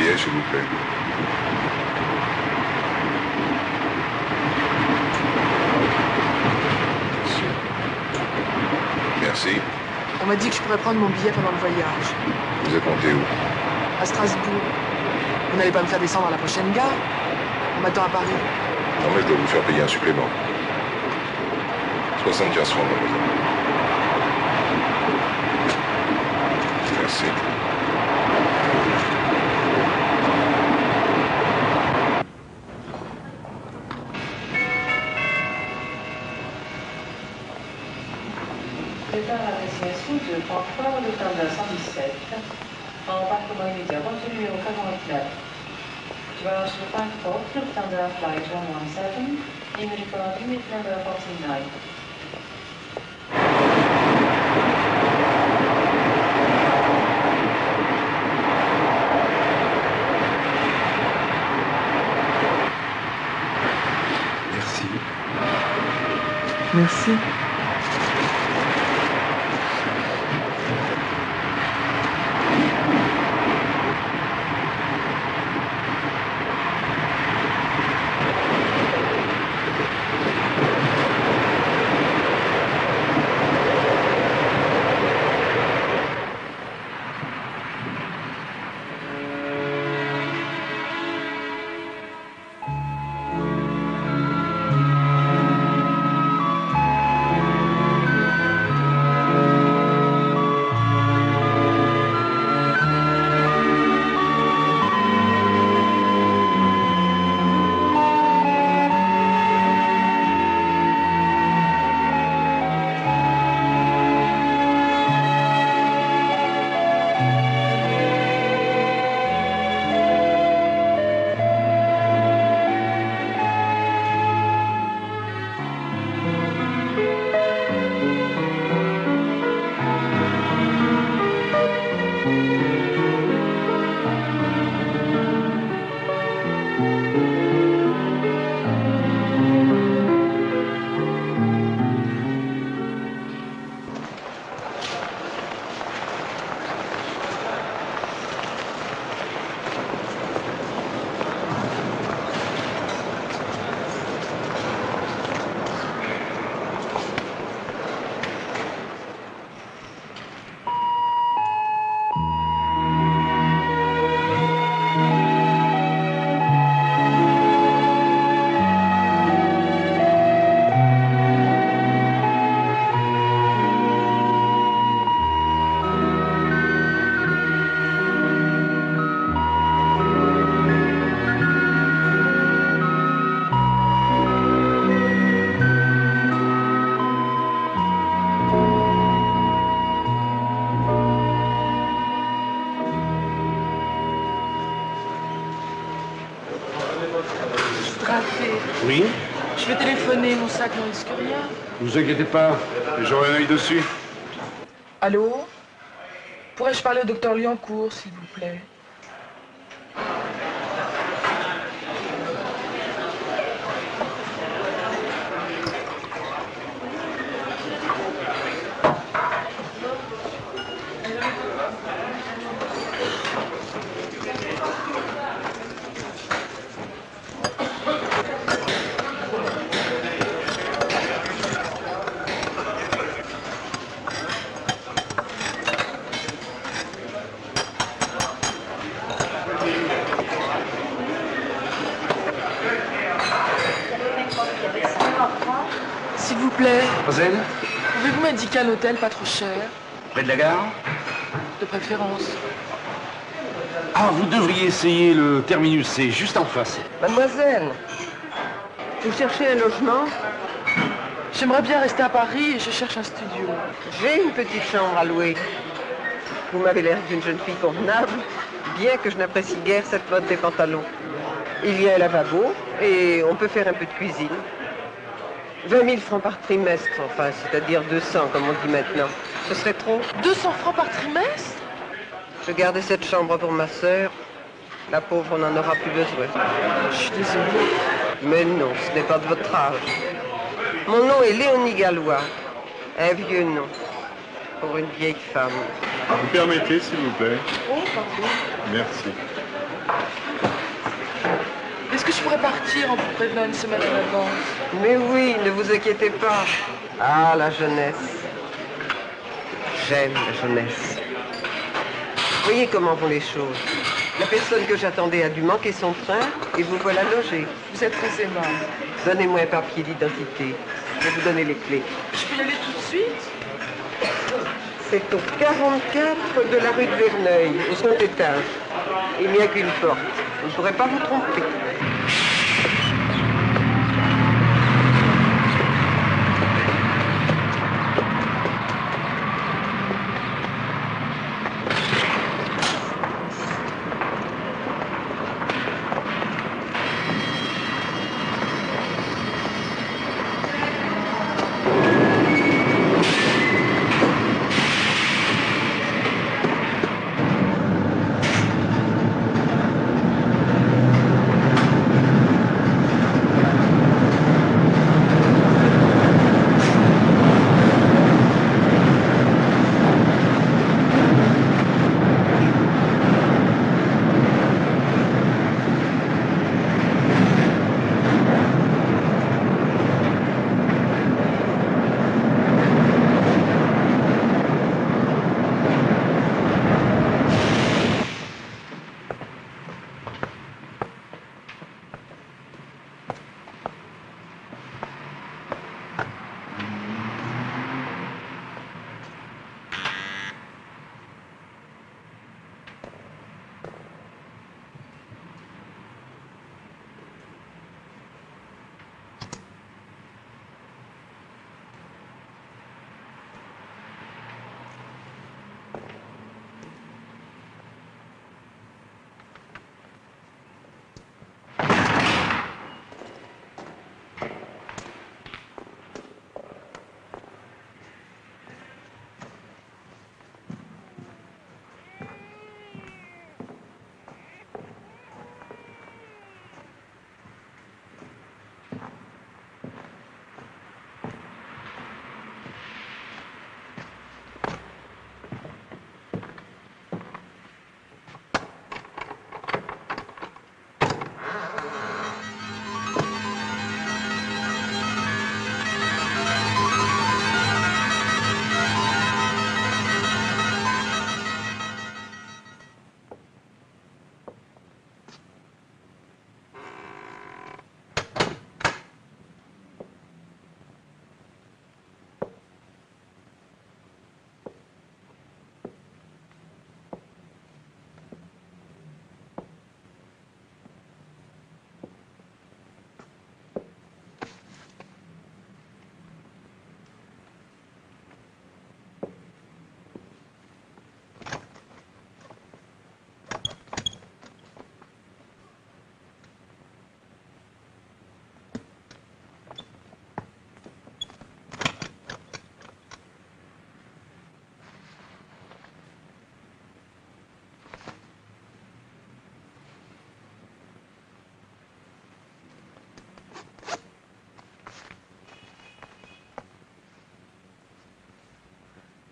billets, s'il vous plaît. Merci. On m'a dit que je pourrais prendre mon billet pendant le voyage. Vous êtes monté où? À Strasbourg. Vous n'allez pas me faire descendre à la prochaine gare? On m'attend à Paris. Non, mais je dois vous faire payer un supplément. 75 francs, mademoiselle. Merci. Départ à destination de Francfort, Lufthansa 117, embarquement immédiat, voiture numéro 49. Departure to Frankfurt, Lufthansa flight 117, image for unit number 49. Merci. Merci. Oui? Je vais téléphoner, mon sac ne risque rien. Ne vous inquiétez pas, j'aurai un œil dessus. Allô? Pourrais-je parler au docteur Liancourt, s'il vous plaît? S'il vous plaît, Rosen? pouvez-vous m'indiquer un hôtel pas trop cher? Près de la gare? De préférence. Ah, vous devriez essayer le terminus, c'est juste en face. Mademoiselle, vous cherchez un logement? J'aimerais bien rester à Paris et je cherche un studio. J'ai une petite chambre à louer. Vous m'avez l'air d'une jeune fille convenable, bien que je n'apprécie guère cette mode des pantalons. Il y a un lavabo et on peut faire un peu de cuisine. 20 000 francs par trimestre, enfin, c'est-à-dire 200 comme on dit maintenant. Ce serait trop. 200 francs par trimestre? Je gardais cette chambre pour ma sœur. La pauvre n'en aura plus besoin. Je suis désolée. Mais non, ce n'est pas de votre âge. Mon nom est Léonie Gallois. Un vieux nom. Pour une vieille femme. Vous permettez, s'il vous plaît? Oh, pardon. Merci. je pourrais partir en vous prévenant une semaine en avance. Mais oui, ne vous inquiétez pas. Ah, la jeunesse. J'aime la jeunesse. Voyez comment vont les choses. La personne que j'attendais a dû manquer son train et vous voilà logé. Vous êtes très aimable. Donnez-moi un papier d'identité. Je vais vous donner les clés. Je peux y aller tout de suite? C'est au 44 de la rue de Verneuil, au second étage. Il n'y a qu'une porte. Vous ne pourrez pas vous tromper.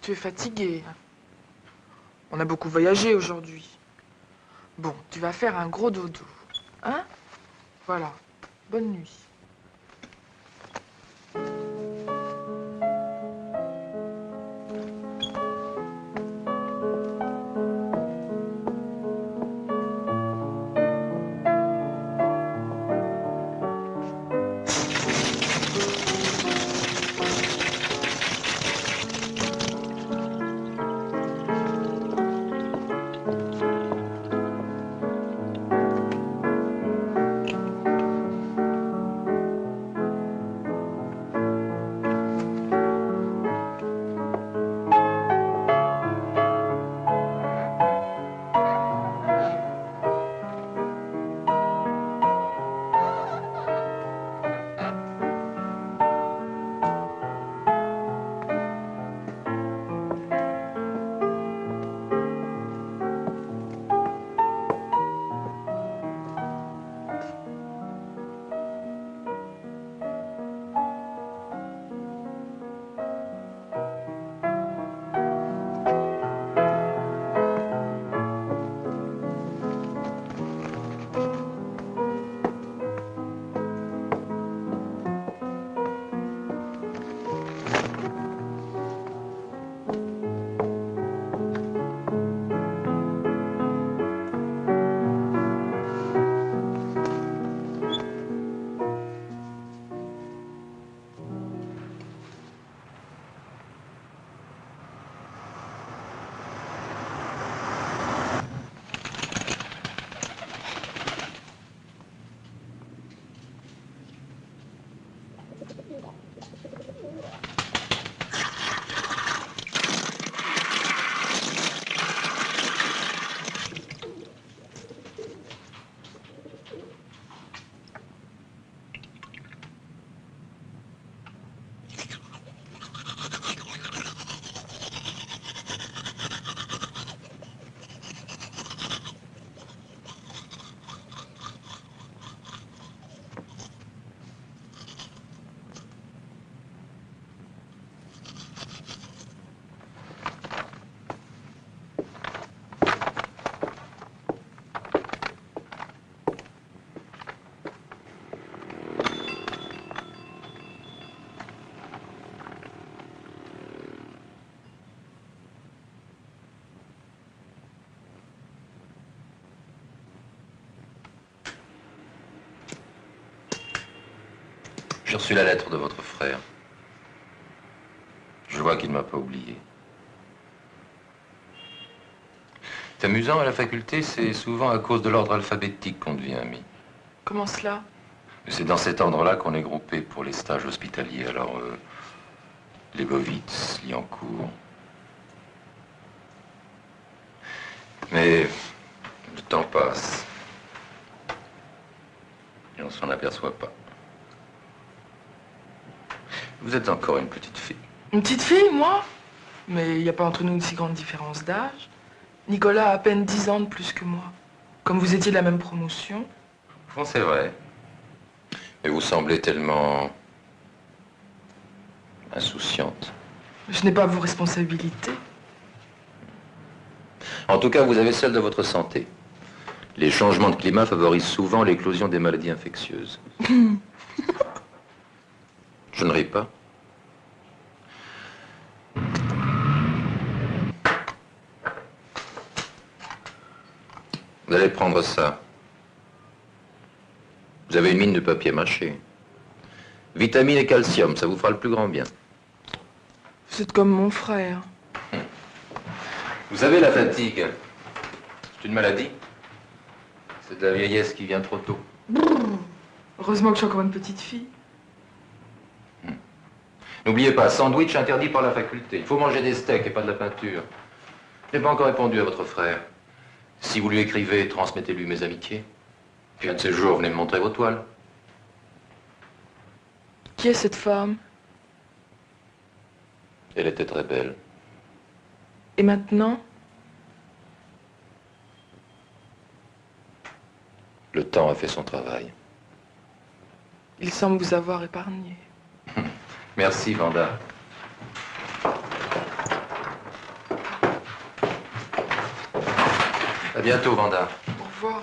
Tu es fatigué. On a beaucoup voyagé aujourd'hui. Bon, tu vas faire un gros dodo. Hein? Voilà. Bonne nuit. J'ai reçu la lettre de votre frère. Je vois qu'il ne m'a pas oublié. C'est amusant, à la faculté, c'est souvent à cause de l'ordre alphabétique qu'on devient ami. Comment cela? C'est dans cet ordre-là qu'on est groupé pour les stages hospitaliers. Alors, Lebovitz, Liancourt. Mais le temps passe. Et on s'en aperçoit pas. Vous êtes encore une petite fille. Une petite fille, moi? Mais il n'y a pas entre nous une si grande différence d'âge. Nicolas a à peine 10 ans de plus que moi. Comme vous étiez de la même promotion. Bon, c'est vrai. Mais vous semblez tellement insouciante. Je n'ai pas vos responsabilités. En tout cas, vous avez celle de votre santé. Les changements de climat favorisent souvent l'éclosion des maladies infectieuses. Je ne ris pas. Vous allez prendre ça. Vous avez une mine de papier mâché. Vitamine et calcium, ça vous fera le plus grand bien. Vous êtes comme mon frère. Vous savez, la fatigue, c'est une maladie. C'est de la vieillesse qui vient trop tôt. Heureusement que je suis encore une petite fille. N'oubliez pas, sandwich interdit par la faculté. Il faut manger des steaks et pas de la peinture. Je n'ai pas encore répondu à votre frère. Si vous lui écrivez, transmettez-lui mes amitiés. Puis un de ces jours, venez me montrer vos toiles. Qui est cette femme? Elle était très belle. Et maintenant? Le temps a fait son travail. Il semble vous avoir épargné. Merci, Vanda. À bientôt, Vanda. Au revoir.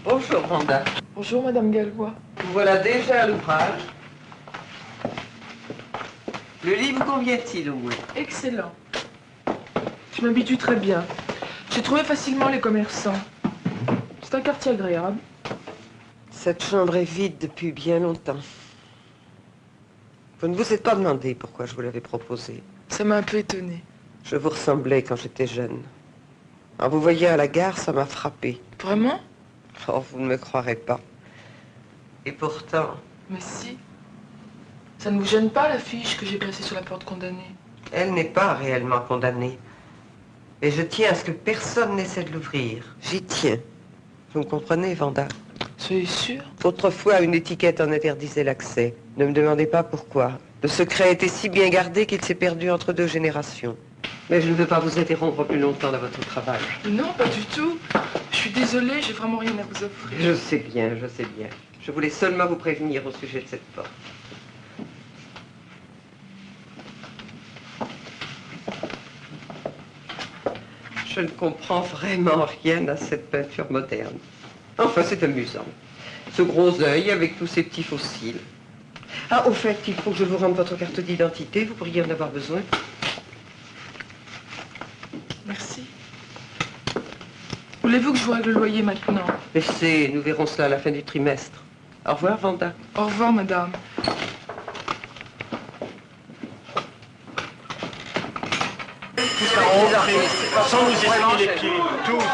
Bonjour, Vanda. Bonjour, Madame Gallois. Vous voilà déjà à l'ouvrage. Le lit vous convient-il au moins? Excellent. Je m'habitue très bien. J'ai trouvé facilement les commerçants. C'est un quartier agréable. Cette chambre est vide depuis bien longtemps. Vous ne vous êtes pas demandé pourquoi je vous l'avais proposé. Ça m'a un peu étonnée. Je vous ressemblais quand j'étais jeune. En vous voyant à la gare, ça m'a frappé. Vraiment? Oh, vous ne me croirez pas. Et pourtant, Mais si. Ça ne vous gêne pas, l'affiche que j'ai placée sur la porte condamnée? elle n'est pas réellement condamnée. Et je tiens à ce que personne n'essaie de l'ouvrir. J'y tiens. Vous me comprenez, Vanda? Soyez sûr? Autrefois, une étiquette en interdisait l'accès. Ne me demandez pas pourquoi. Le secret était si bien gardé qu'il s'est perdu entre deux générations. Mais je ne veux pas vous interrompre plus longtemps dans votre travail. Non, pas du tout. Je suis désolée, j'ai vraiment rien à vous offrir. Je sais bien, je sais bien. Je voulais seulement vous prévenir au sujet de cette porte. Je ne comprends vraiment rien à cette peinture moderne. Enfin, c'est amusant. Ce gros œil avec tous ces petits fossiles. Ah, au fait, il faut que je vous rende votre carte d'identité. Vous pourriez en avoir besoin. Merci. Voulez-vous que je vous règle le loyer maintenant? Laissez, nous verrons cela à la fin du trimestre. Au revoir, Vanda. Au revoir, madame. Sans nous essuyer les pieds, tous,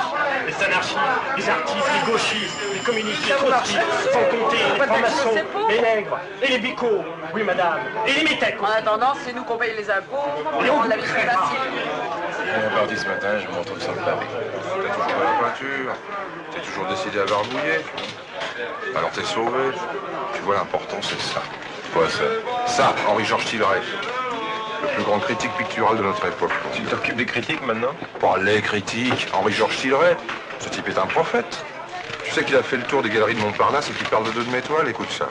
les anarchistes, les artistes, les gauchistes, les communistes, les trotskistes, sans compter les francs-maçons, les nègres, et les bicots, oui madame, et les métèques. En attendant, c'est nous qu'on paye les impôts, on rend la vie plus facile. On est parti ce matin, je me retrouve sur le pavé. T'as toujours pas la peinture. T'es toujours décidé à barbouiller. Alors t'es sauvé. Tu vois, l'important, c'est ça. Quoi, ça? Ça, Henri-Georges Tilleray. Le plus grand critique pictural de notre époque. Tu t'occupes des critiques maintenant? Pas les critiques. Henri-Georges Tilleray. Ce type est un prophète. Tu sais qu'il a fait le tour des galeries de Montparnasse et qu'il parle de deux de mes toiles? Écoute ça.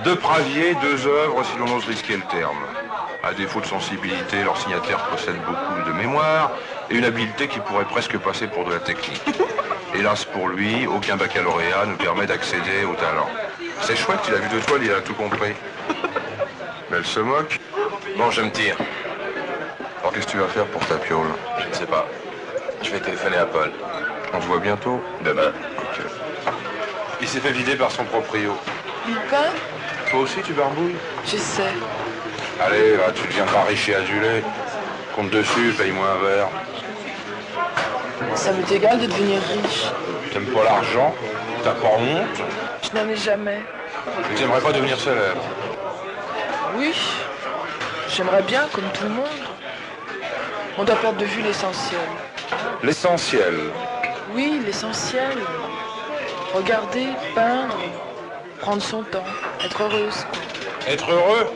Deux Pravier, deux œuvres, si l'on ose risquer le terme. À défaut de sensibilité, leur signataire possède beaucoup de mémoire et une habileté qui pourrait presque passer pour de la technique. Hélas pour lui, aucun baccalauréat ne permet d'accéder au talent. C'est chouette, il a vu deux toiles, il a tout compris. Mais elle se moque. Bon, je me tire. Alors qu'est-ce que tu vas faire pour ta piole? Je ne sais pas. Je vais téléphoner à Paul. On se voit bientôt? Demain. Ok. Il s'est fait vider par son proprio. Lupin, Toi aussi, tu barbouilles? j'essaie. Allez, là, tu deviendras riche et adulé. Compte dessus, paye-moi un verre. Ça m'est égal de devenir riche. T'aimes pas l'argent? T'as pas honte? Je n'en ai jamais. Tu n'aimerais pas devenir célèbre? Oui, j'aimerais bien, comme tout le monde. On doit perdre de vue l'essentiel. L'essentiel. Oui, l'essentiel. Regarder, peindre, prendre son temps, être heureuse. Être heureux?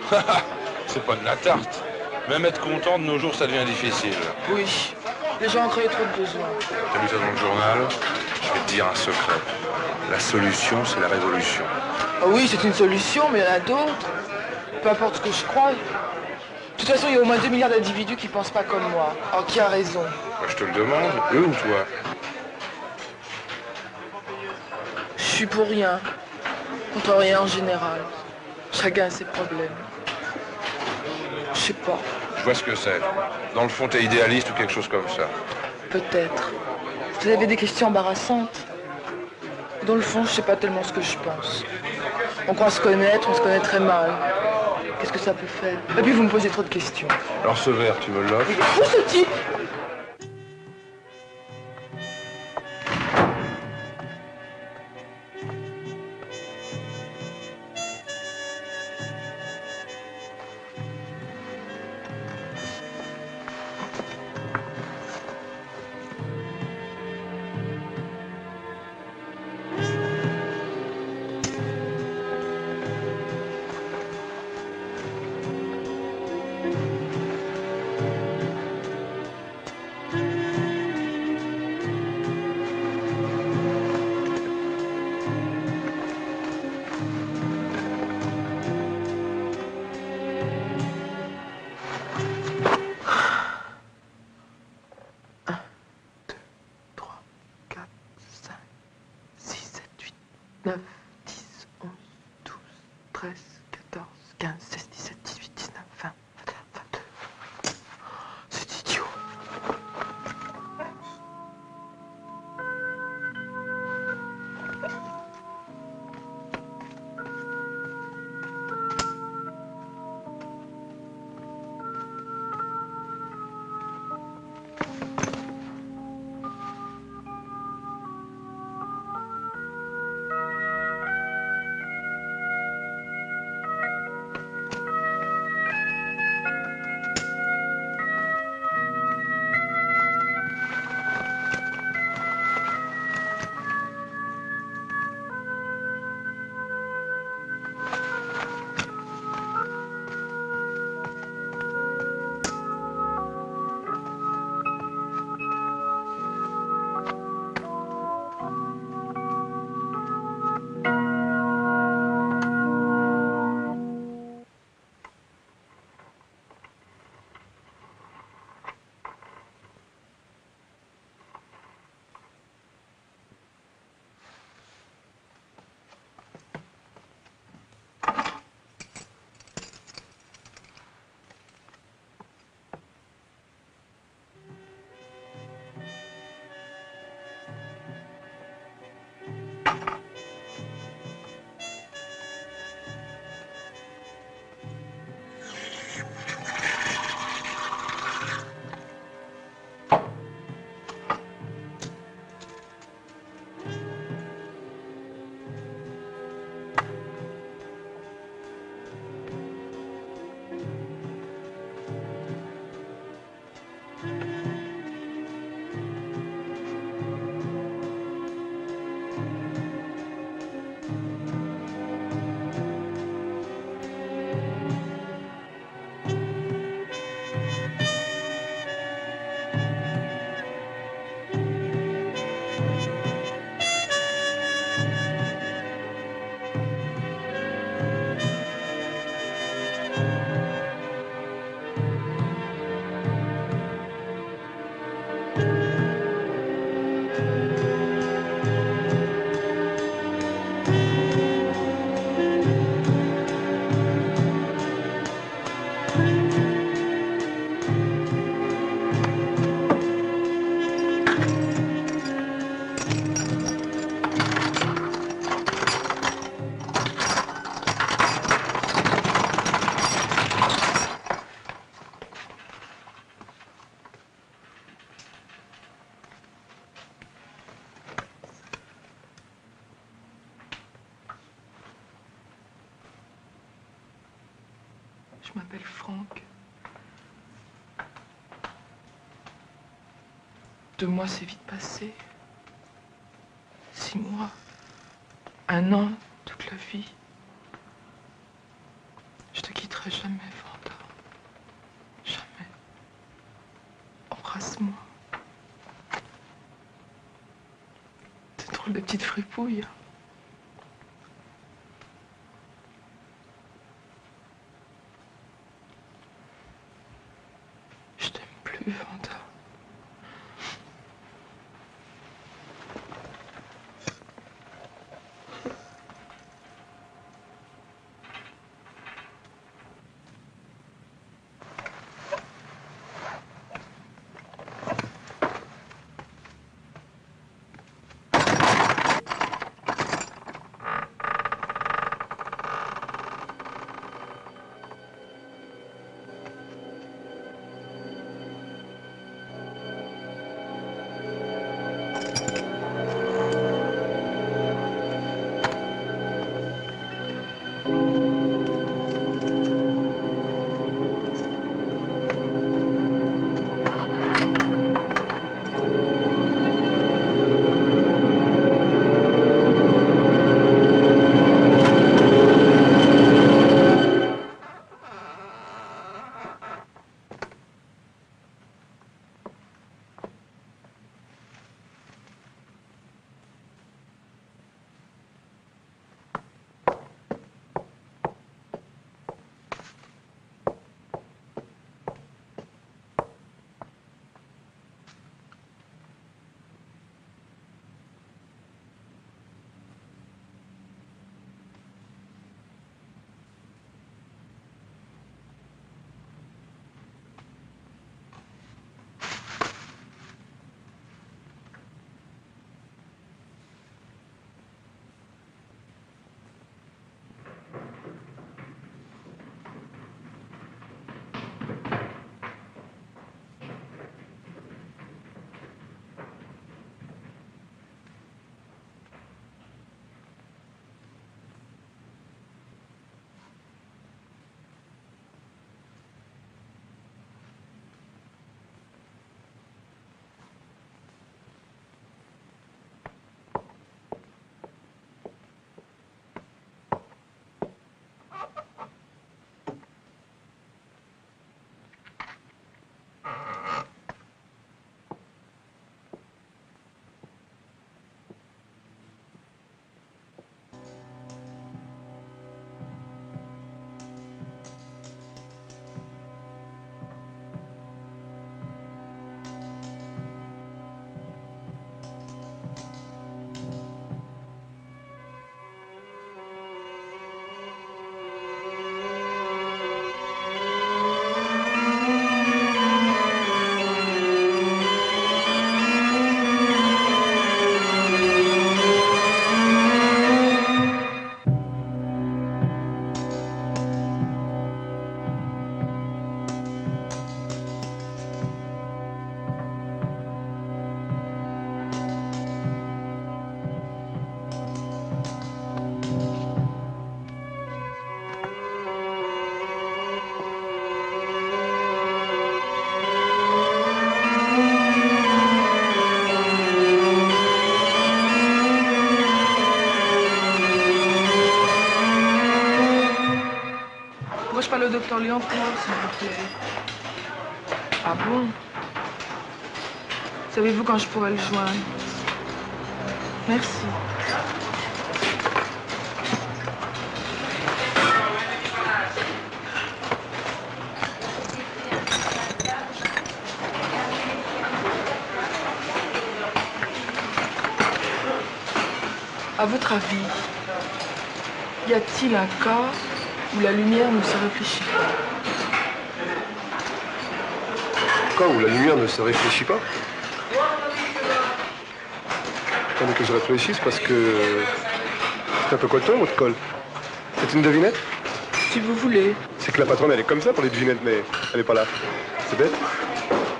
C'est pas de la tarte. Même être content de nos jours, ça devient difficile. Oui, les gens ont créé trop de besoins. T'as lu ça dans le journal? Je vais te dire un secret. La solution, c'est la révolution. Ah oui, c'est une solution, mais il y en a d'autres. Peu importe ce que je crois. De toute façon, il y a au moins 2 milliards d'individus qui pensent pas comme moi. Alors qui a raison? Moi, je te le demande, eux ou toi? Je suis pour rien. Contre rien en général. Chacun a ses problèmes. Je sais pas. Je vois ce que c'est. Dans le fond, t'es idéaliste ou quelque chose comme ça. Peut-être. Vous avez des questions embarrassantes. Dans le fond, je sais pas tellement ce que je pense. On croit se connaître, on se connaît très mal. Qu'est-ce que ça peut faire? Et puis vous me posez trop de questions. Alors ce verre, tu me l'offres? Il est fou ce type! Je m'appelle Franck. 2 mois, c'est vite passé. 6 mois. 1 an, toute la vie. Je te quitterai jamais, Vanda. Jamais. Embrasse-moi. T'es une drôle de petite fripouille. Je t'aime plus, Vanda. Je parle au docteur Liancourt, s'il vous plaît. Ah bon? Savez-vous quand je pourrais le joindre? Merci. À votre avis, y a-t-il un cas où la lumière ne se réfléchit pas? Cas où la lumière ne se réfléchit pas? Attendez que je réfléchisse parce que c'est un peu coton votre col. C'est une devinette? Si vous voulez. C'est que la patronne elle est comme ça pour les devinettes mais elle n'est pas là. C'est bête.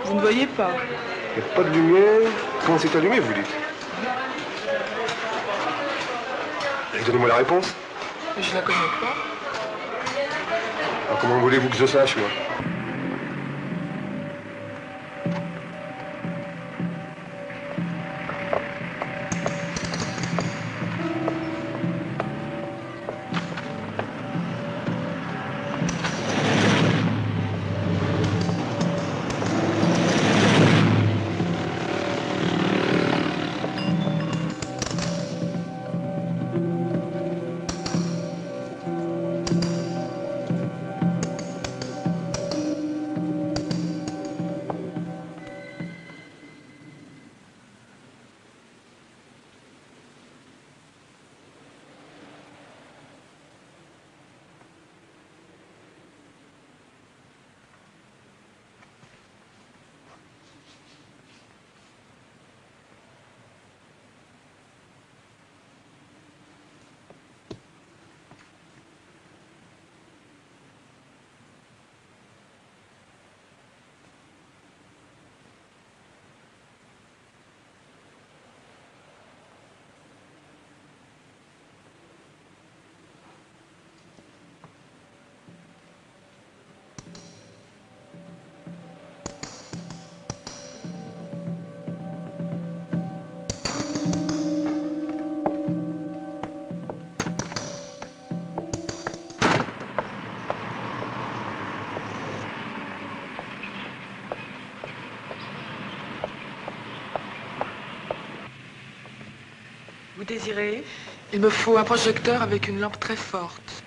Vous ne voyez pas? Il n'y a pas de lumière. Comment c'est allumé vous dites? Et donnez-moi la réponse. Je la connais pas. Alors comment voulez-vous que je sache, moi? Vous désirez? Il me faut un projecteur avec une lampe très forte.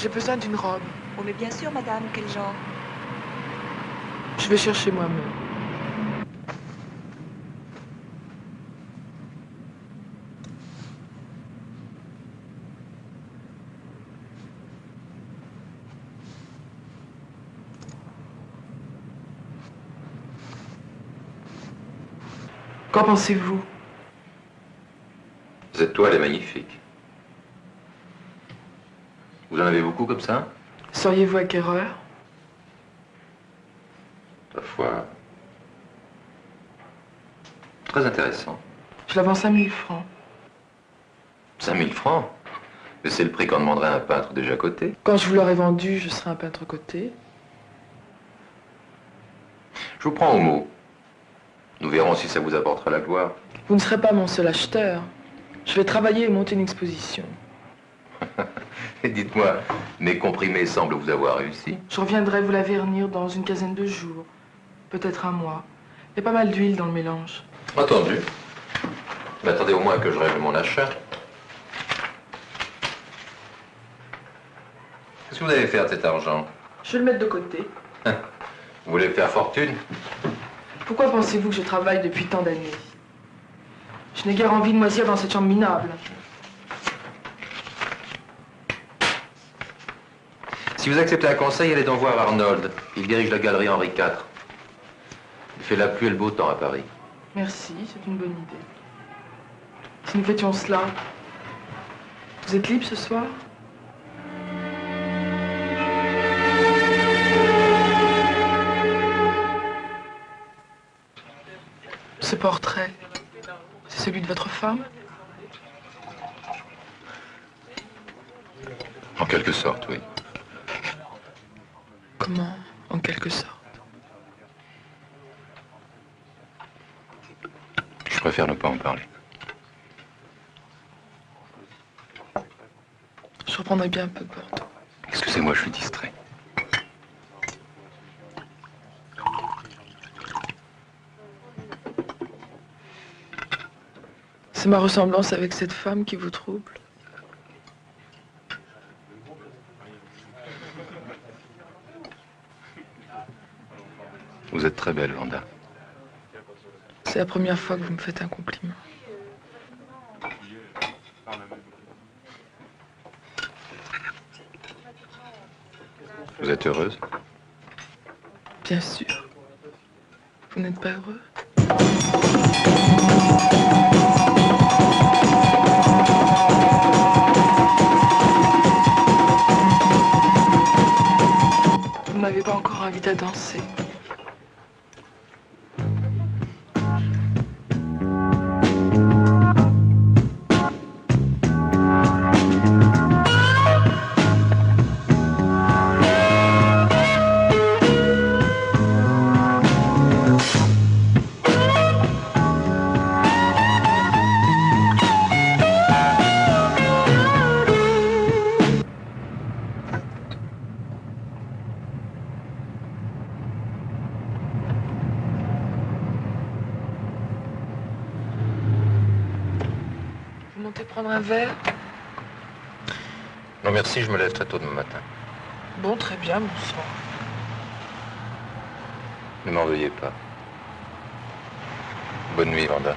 J'ai besoin d'une robe. Oh, mais bien sûr, madame, quel genre? Je vais chercher moi-même. Qu'en pensez-vous? Cette toile est magnifique. Vous en avez beaucoup comme ça? Seriez-vous acquéreur? Ta foi. Très intéressant. Je la vends 5000 francs. 5000 francs? Mais c'est le prix qu'on demanderait à un peintre déjà coté. Quand je vous l'aurai vendu, je serai un peintre coté. Je vous prends au mot. Nous verrons si ça vous apportera la gloire. Vous ne serez pas mon seul acheteur. Je vais travailler et monter une exposition. Et dites-moi, mes comprimés semblent vous avoir réussi. Je reviendrai vous la vernir dans une quinzaine de jours. Peut-être un mois. Il y a pas mal d'huile dans le mélange. Entendu. Mais attendez au moins que je règle mon achat. Qu'est-ce que vous allez faire de cet argent? Je vais le mettre de côté. Vous voulez faire fortune? Pourquoi pensez-vous que je travaille depuis tant d'années? Je n'ai guère envie de moisir dans cette chambre minable. Si vous acceptez un conseil, allez donc voir Arnold. Il dirige la galerie Henri IV. Il fait la pluie et le beau temps à Paris. Merci, c'est une bonne idée. Si nous fêtions cela, vous êtes libre ce soir? Ce portrait, c'est celui de votre femme? En quelque sorte, oui. Comment, en quelque sorte? Je préfère ne pas en parler. Je reprendrai bien un peu de Bordeaux. Excusez-moi, je suis distrait. C'est ma ressemblance avec cette femme qui vous trouble? Vous êtes très belle, Vanda. C'est la première fois que vous me faites un compliment. Vous êtes heureuse? Bien sûr. Vous n'êtes pas heureux? Vous ne m'avez pas encore invité à danser. Vous montez prendre un verre? Non, merci, je me lève très tôt demain matin. Bon, très bien, bonsoir. Ne m'en veuillez pas. Bonne nuit, Vanda.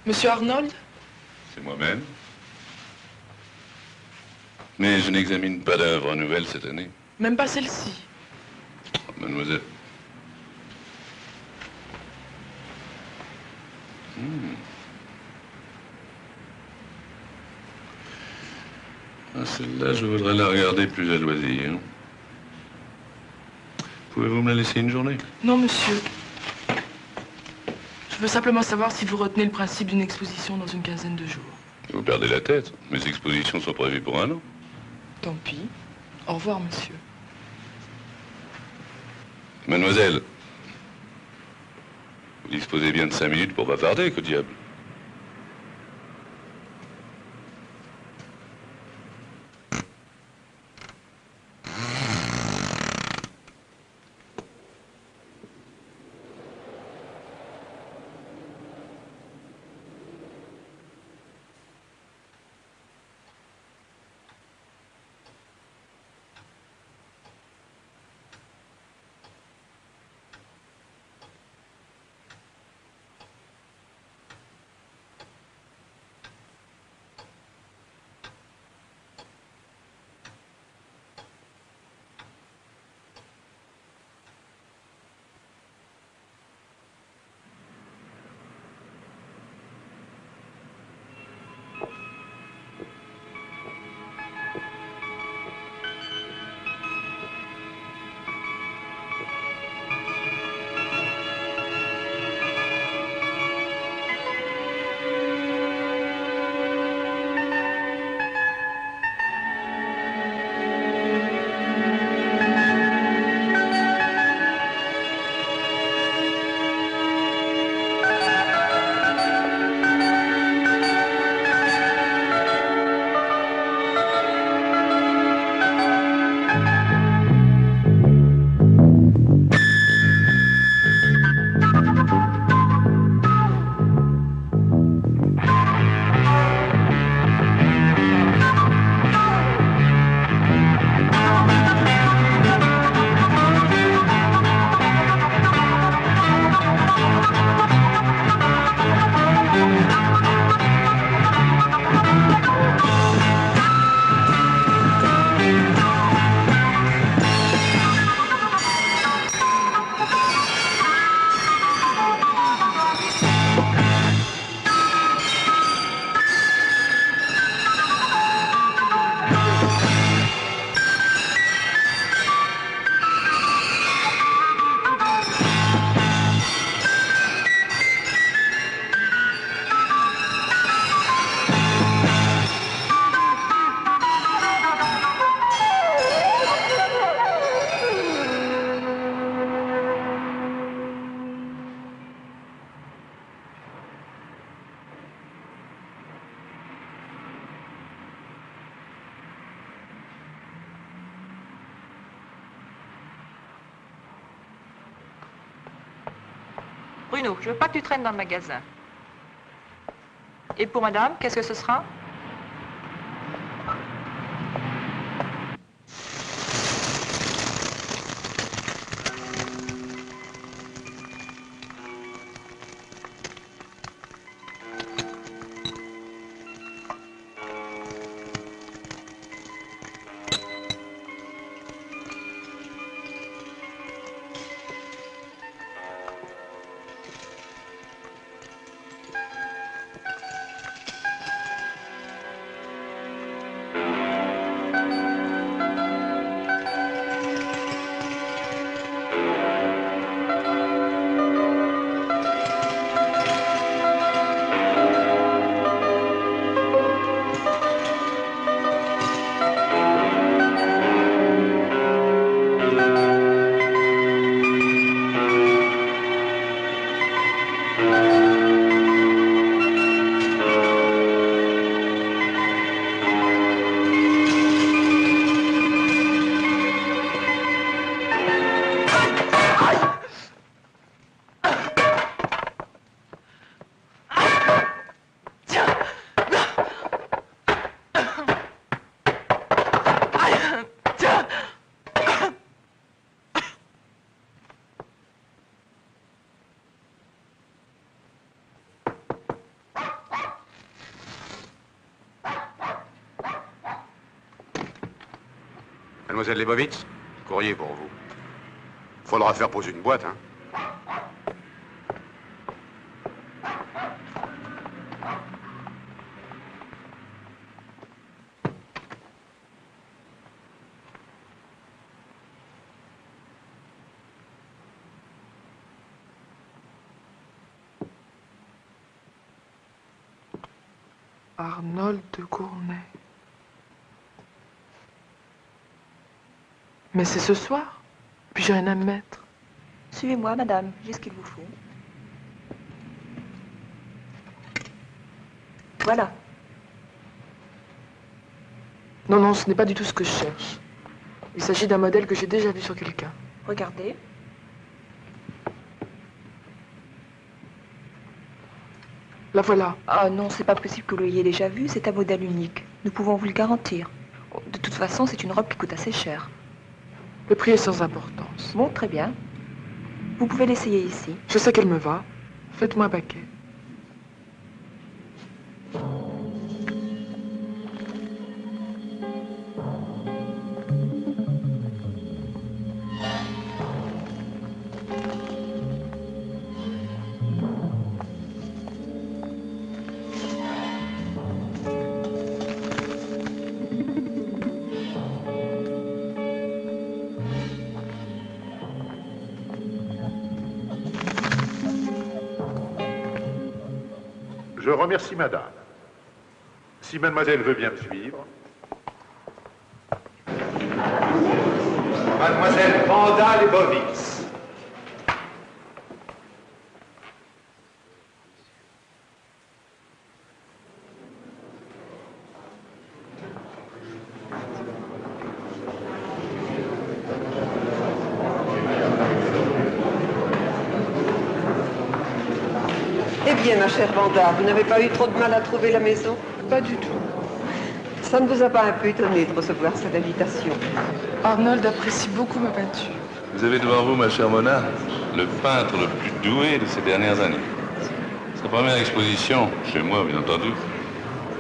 Monsieur Arnold? C'est moi-même. Mais je n'examine pas d'œuvres nouvelles cette année. Même pas celle-ci. Mademoiselle. Ah, celle-là, je voudrais la regarder plus à loisir. Pouvez-vous me la laisser une journée? Non, monsieur. Je veux simplement savoir si vous retenez le principe d'une exposition dans une quinzaine de jours. Vous perdez la tête. Mes expositions sont prévues pour 1 an. Tant pis. Au revoir, monsieur. Mademoiselle, vous disposez bien de 5 minutes pour bavarder, que diable. Bruno, je veux pas que tu traînes dans le magasin. Et pour madame, qu'est-ce que ce sera? Mademoiselle Lebovitz, courrier pour vous. Faudra faire poser une boîte, hein. Arnold de Gournay. Mais c'est ce soir. Puis j'ai rien à me mettre. Suivez-moi, madame. J'ai ce qu'il vous faut. Voilà. Non, non, ce n'est pas du tout ce que je cherche. Il s'agit d'un modèle que j'ai déjà vu sur quelqu'un. Regardez. La voilà. Ah non, c'est pas possible que vous l'ayez déjà vu. C'est un modèle unique. Nous pouvons vous le garantir. De toute façon, c'est une robe qui coûte assez cher. Le prix est sans importance. Bon, très bien. Vous pouvez l'essayer ici. Je sais qu'elle me va. Faites-moi un paquet. Je remercie madame. Si mademoiselle veut bien me suivre. Mademoiselle Vanda Lebovitz. Eh bien, ma chère Vanda, vous n'avez pas eu trop de mal à trouver la maison? Pas du tout. Ça ne vous a pas un peu étonné de recevoir cette invitation? Arnold apprécie beaucoup ma peinture. Vous avez devant vous, ma chère Mona, le peintre le plus doué de ces dernières années. Sa première exposition, chez moi, bien entendu,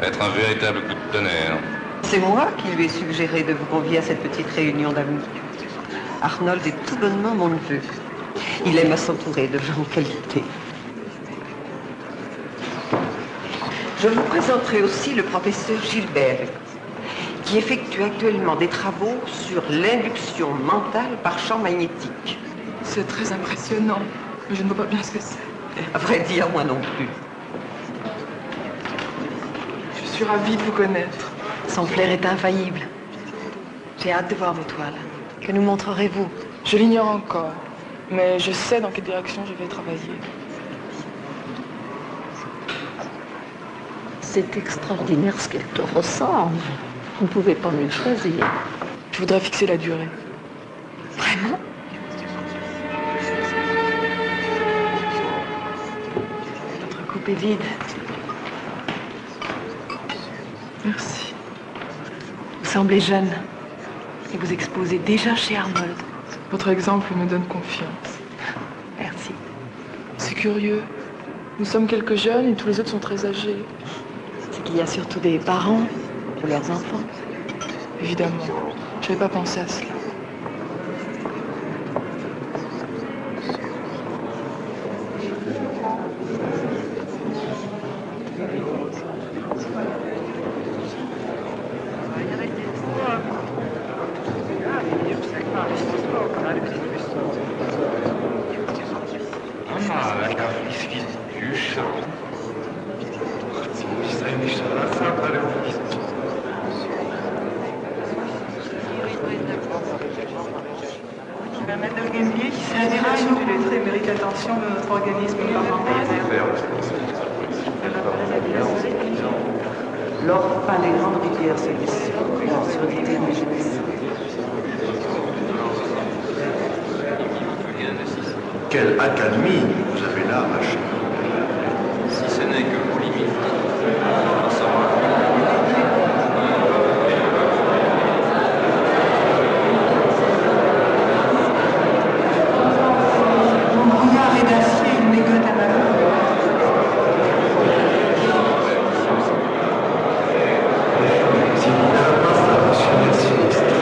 va être un véritable coup de tonnerre. C'est moi qui lui ai suggéré de vous convier à cette petite réunion d'amis. Arnold est tout bonnement mon neveu. Il aime à s'entourer de gens de qualité. Je vous présenterai aussi le professeur Gilbert, qui effectue actuellement des travaux sur l'induction mentale par champ magnétique. C'est très impressionnant, mais je ne vois pas bien ce que c'est. À vrai dire, moi non plus. Je suis ravie de vous connaître. Son flair est infaillible. J'ai hâte de voir vos toiles. Que nous montrerez-vous? Je l'ignore encore, mais je sais dans quelle direction je vais travailler. C'est extraordinaire ce qu'elle te ressemble. Vous ne pouvez pas mieux choisir. Je voudrais fixer la durée. Vraiment? Votre coupe est vide. Merci. Vous semblez jeune. Et vous exposez déjà chez Arnold. Votre exemple me donne confiance. Merci. C'est curieux. Nous sommes quelques jeunes et tous les autres sont très âgés. C'est qu'il y a surtout des parents pour leurs enfants. Évidemment. Je n'avais pas pensé à cela. Madame Guémier, qui c'est la direction du lettré, mérite l'attention de notre organisme parlementaire. L'or peint les grandes rivières célestes, sur des terres de jeunesse. Quelle accalmie vous avez là, ma chère. Si ce n'est que vos limites. Mon brouillard est d'acier, il mégote à ma main. Si vous n'avez pas ça, monsieur le sinistre.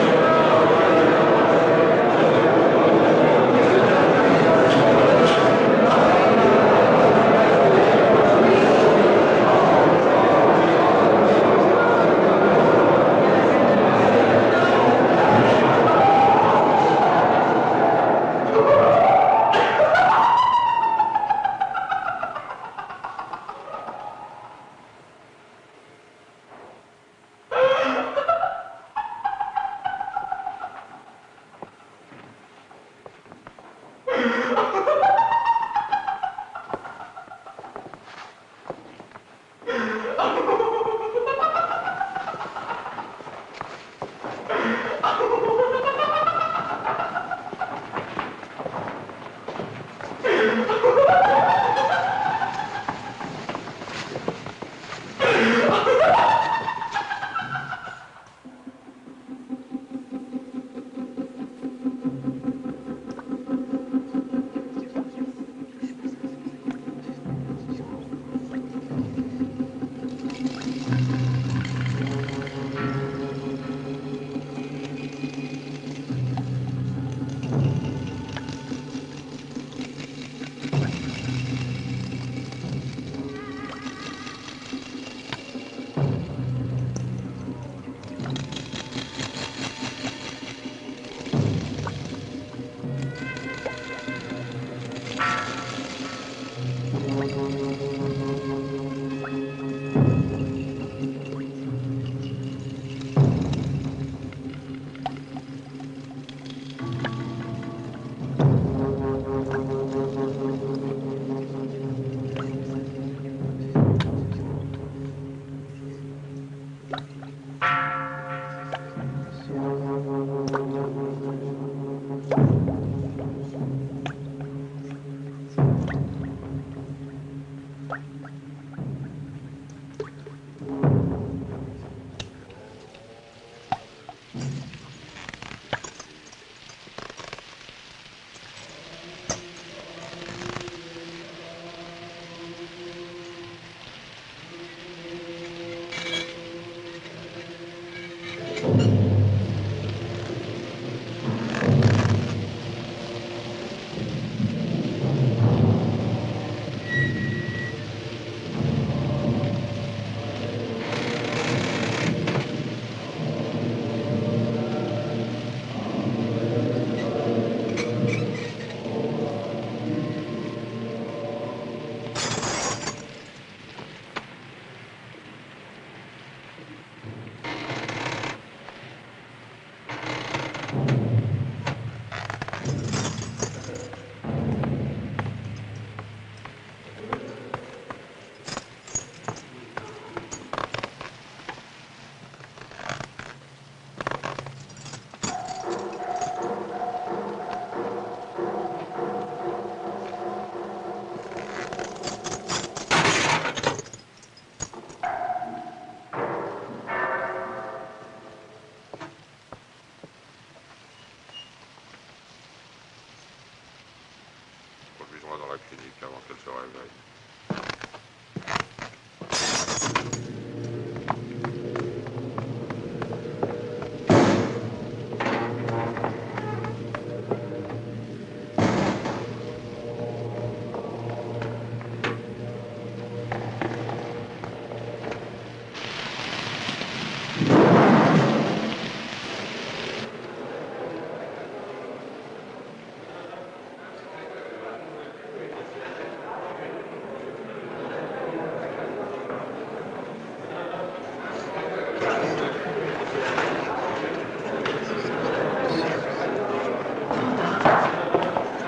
la clinique avant qu'elle se réveille.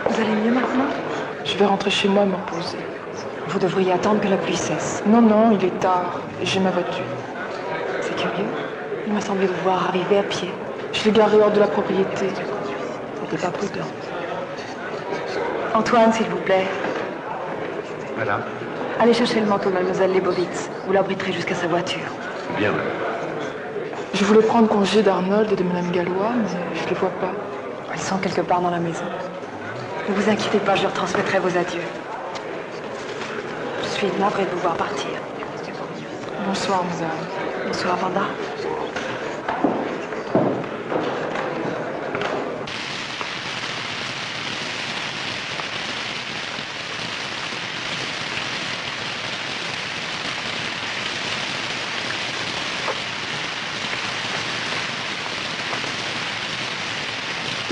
Vous allez mieux maintenant? Je vais rentrer chez moi me reposer. Vous devriez attendre que la pluie cesse. Non, non, il est tard. Et j'ai ma voiture. C'est curieux. Il m'a semblé vous voir arriver à pied. Je l'ai garée hors de la propriété. C'était pas prudent. Antoine, s'il vous plaît. Madame? Allez chercher le manteau de mademoiselle Leibovitz. Vous l'abriterez jusqu'à sa voiture. Bien, madame. Je voulais prendre congé d'Arnold et de Madame Gallois, mais je les vois pas. Ils sont quelque part dans la maison. Ne vous inquiétez pas, je leur transmettrai vos adieux. Je suis navrée de vous voir partir. Bonsoir, madame. Bonsoir, Vanda.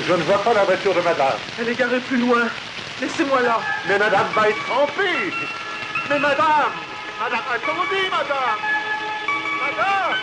Je ne vois pas la voiture de madame. Elle est garée plus loin. Laissez-moi là. Mais madame va être trempée. Mais madame! Madame, attendez, madame! Madame!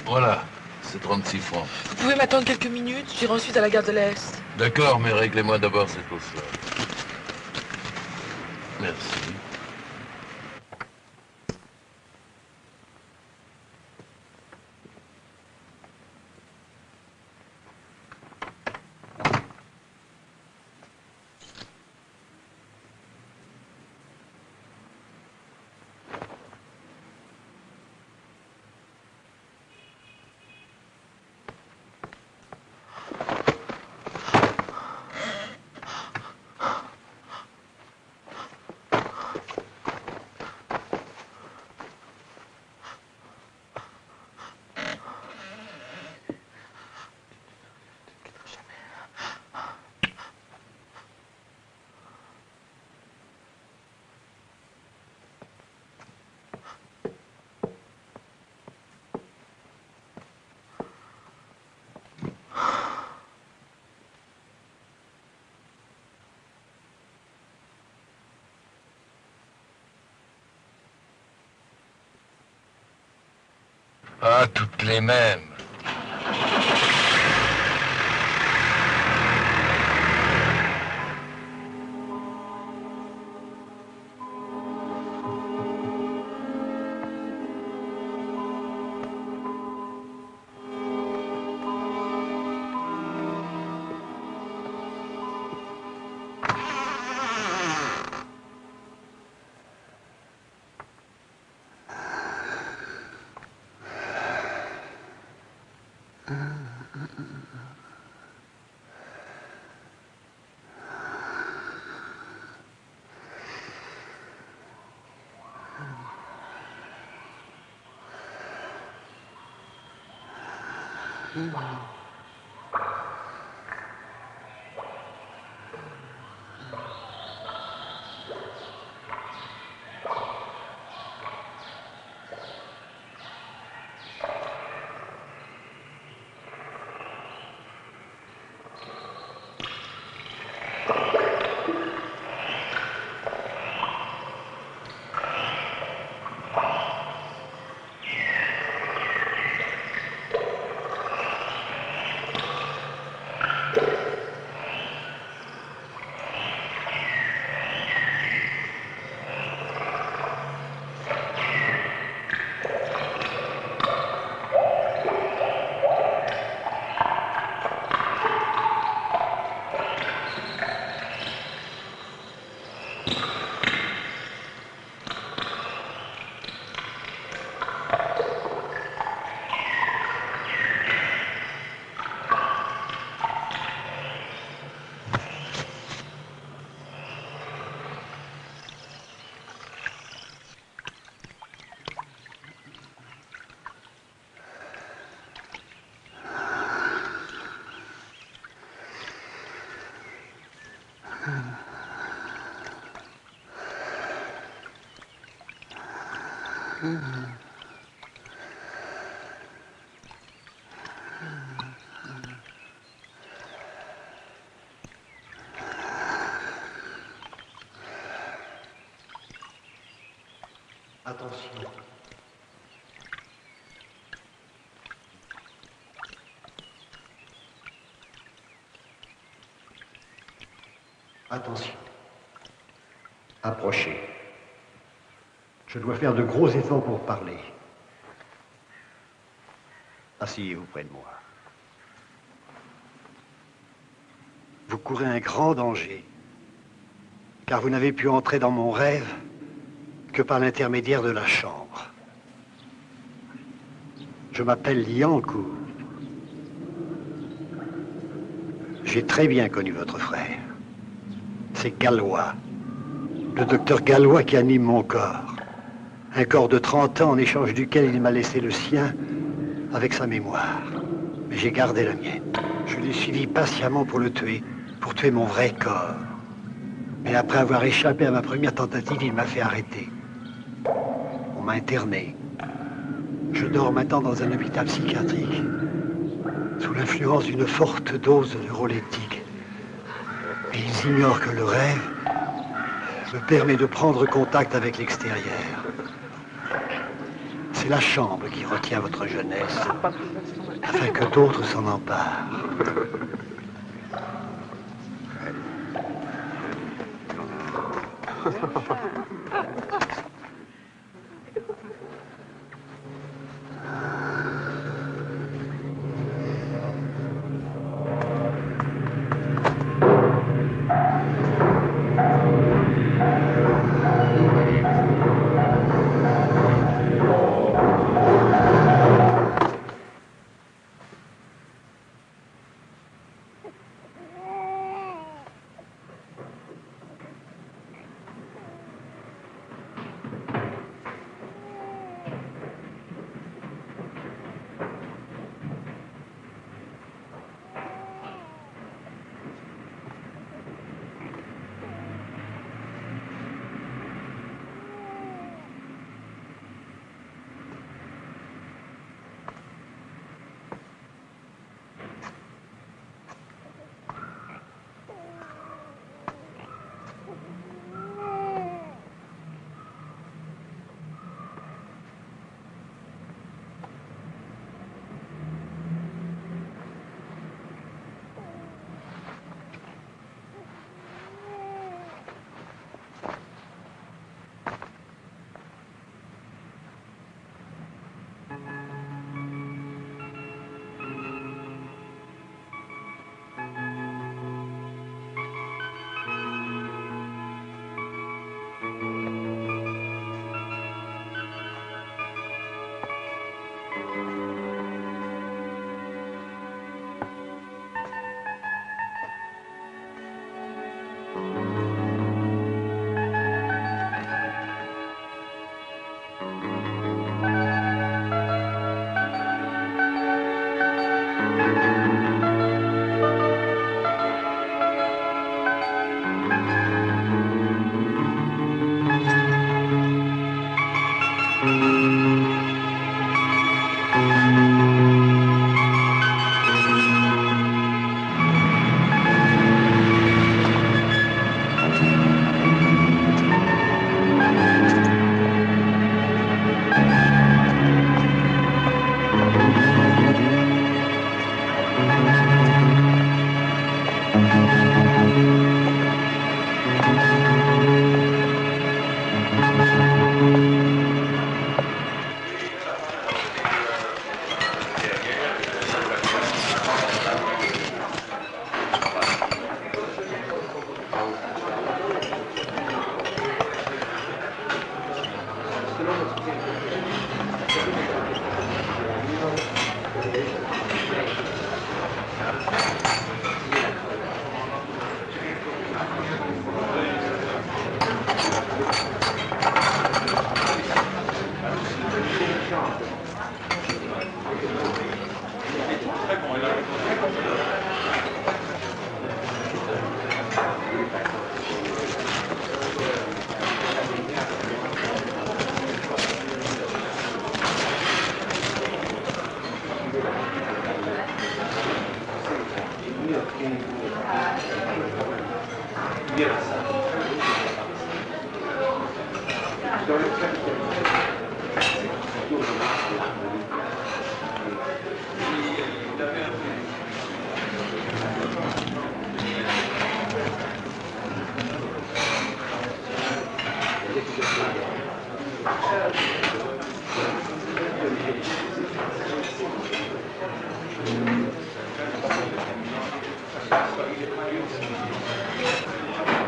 Voilà, c'est 36 francs. Vous pouvez m'attendre quelques minutes, j'irai ensuite à la gare de l'Est. D'accord, mais réglez-moi d'abord cette chose-là. Merci. Ah, toutes les mêmes. Attention. Attention. Approchez. Je dois faire de gros efforts pour parler. Asseyez-vous près de moi. Vous courez un grand danger, car vous n'avez pu entrer dans mon rêve que par l'intermédiaire de la chambre. Je m'appelle Liancourt. J'ai très bien connu votre frère. C'est Gallois, le docteur Gallois qui anime mon corps. Un corps de 30 ans en échange duquel il m'a laissé le sien avec sa mémoire. Mais j'ai gardé la mienne. Je l'ai suivi patiemment pour le tuer, pour tuer mon vrai corps. Mais après avoir échappé à ma première tentative, il m'a fait arrêter. On m'a interné. Je dors maintenant dans un hôpital psychiatrique, sous l'influence d'une forte dose de neuroleptique. Et ils ignorent que le rêve me permet de prendre contact avec l'extérieur. C'est la chambre qui retient votre jeunesse, afin que d'autres s'en emparent.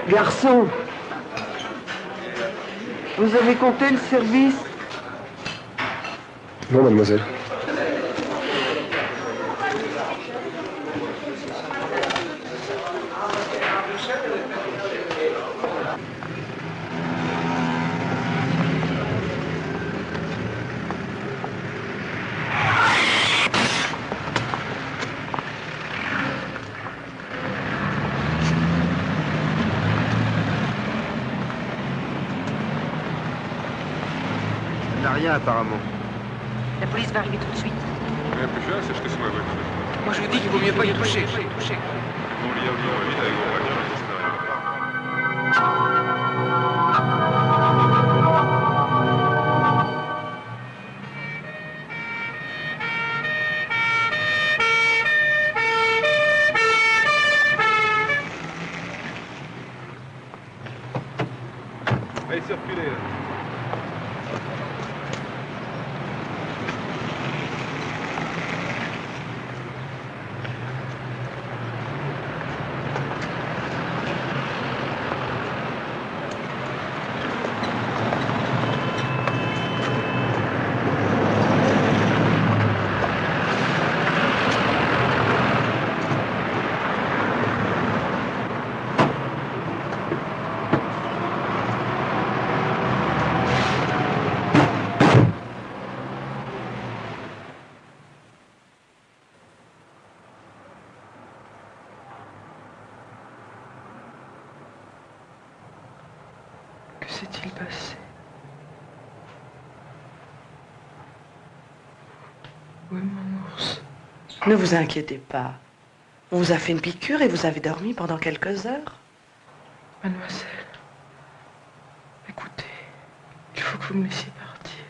Garçon, vous avez compté le service? Non, mademoiselle. Il n'a rien apparemment. La police va arriver tout de suite. Moi je vous dis qu'il vaut mieux pas y toucher. Allez, circulez. Que s'est-il passé? Où est mon ours? Ne vous inquiétez pas. On vous a fait une piqûre et vous avez dormi pendant quelques heures. Mademoiselle, écoutez, il faut que vous me laissiez partir.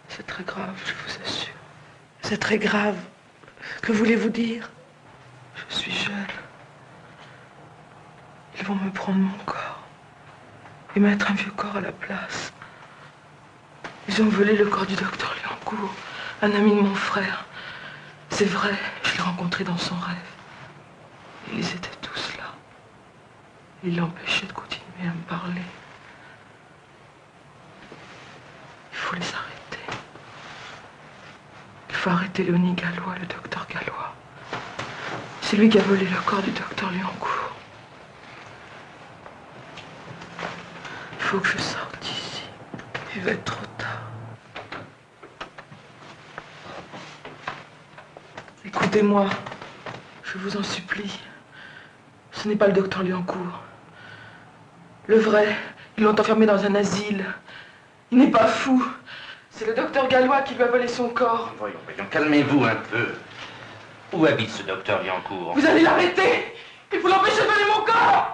C'est très grave, je vous assure. C'est très grave. Que voulez-vous dire? Je suis jeune. Ils vont me prendre mon corps et mettre un vieux corps à la place. Ils ont volé le corps du docteur Liancourt, un ami de mon frère. C'est vrai, je l'ai rencontré dans son rêve. Et ils étaient tous là. Ils l'empêchaient de continuer à me parler. Il faut les arrêter. Il faut arrêter Léonie Gallois, le docteur Gallois. C'est lui qui a volé le corps du docteur Liancourt. Il faut que je sorte d'ici. Il va être trop tard. Écoutez-moi, je vous en supplie. Ce n'est pas le docteur Liancourt. Le vrai, ils l'ont enfermé dans un asile. Il n'est pas fou. C'est le docteur Gallois qui lui a volé son corps. Voyons, calmez-vous un peu. Où habite ce docteur Liancourt? Vous allez l'arrêter! Il faut l'empêcher de voler mon corps!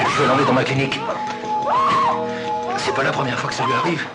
Je vais l'emmener dans ma clinique. C'est pas la première fois que ça lui arrive.